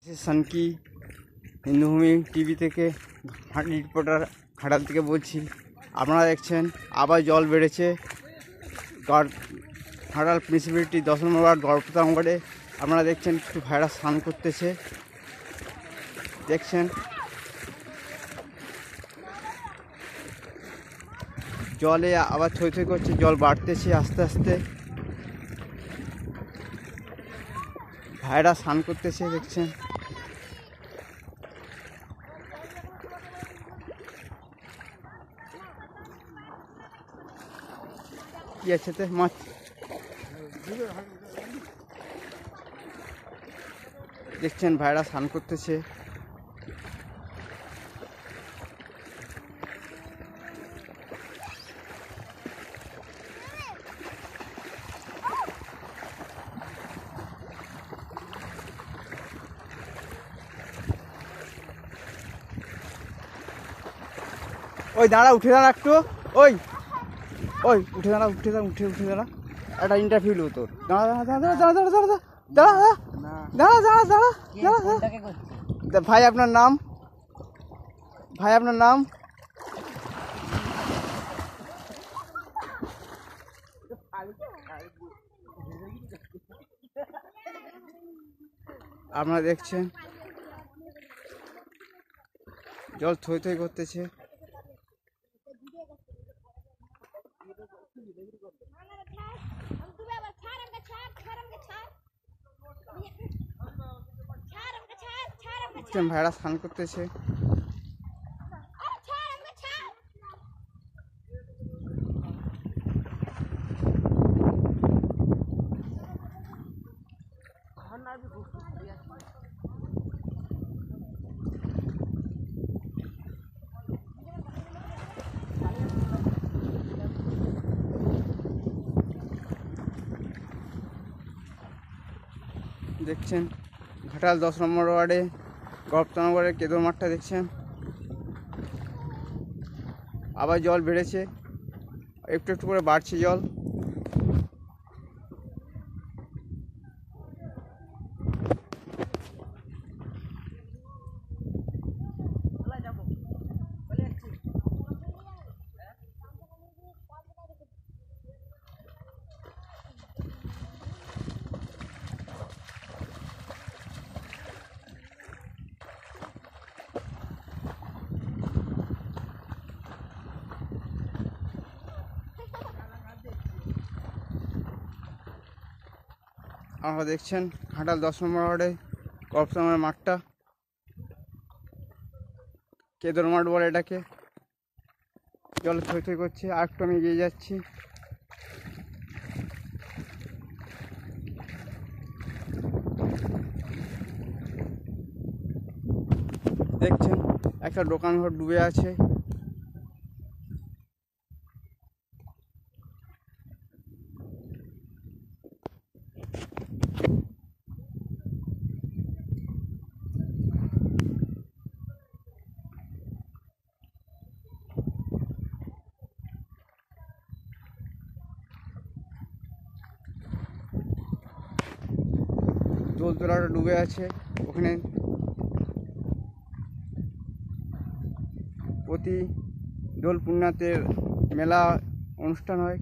Sankey হিন্দুভূমি TV থেকে reporter Ghatal থেকে বলছি। আপনারা দেখছেন আবার জল বেড়েছে ঘাটাল মিউনিসিপ্যালিটি 10 নম্বর ওয়ার্ড গড়পতাঙ্গড়ে। আপনারা দেখছেন কিছু ভাইরা স্নান করতেছে, দেখছেন জলে আবার থই থই করছে, জল বাড়তেছে আস্তে আস্তে, ভাইরা স্নান করতেছে দেখছেন। কি আছে তো মাছ, দেখছেন ভাইরা স্নান করতেছে। ওই দাঁড়া, উঠে দাঁড়া একটু, ওই ওই উঠে দাঁড়া, উঠে দাঁড়া, উঠে দাঁড়া, একটা ইন্টারভিউ লো তোর। দাঁড়া দাঁড়া দাঁড়া দাঁড়া দাঁড়া দাঁড়া দাঁড়া দাঁড়া দাঁড়া দাঁড়া দাঁড়া। ভাই আপনার নাম? ভাই আপনার নাম? আপনারা দেখছেন জল থই থই করতেছে। ভাইরা স্নান করতেছে। দেখছেন ঘাটাল 10 নম্বর ওয়ার্ডে গড়পতাঙ্গড়ের কেদর মাঠটা দেখছেন আবার জল বেড়েছে, একটু একটু করে বাড়ছে জল। আপনারা দেখছেন ঘাটাল 10 নম্বর ওয়ার্ডে গড়পতাঙ্গড়ের মাঠটা, কেদর মাঠ বলে এটাকে। জলে থই থই করছে, আর একটু আমি এগিয়ে যাচ্ছি। দেখছেন একটা দোকান ঘর ডুবে আছে। দোলতলাটা ডুবে আছে, ওখানে প্রতি দোল পূর্ণিমাতে মেলা অনুষ্ঠান হয়।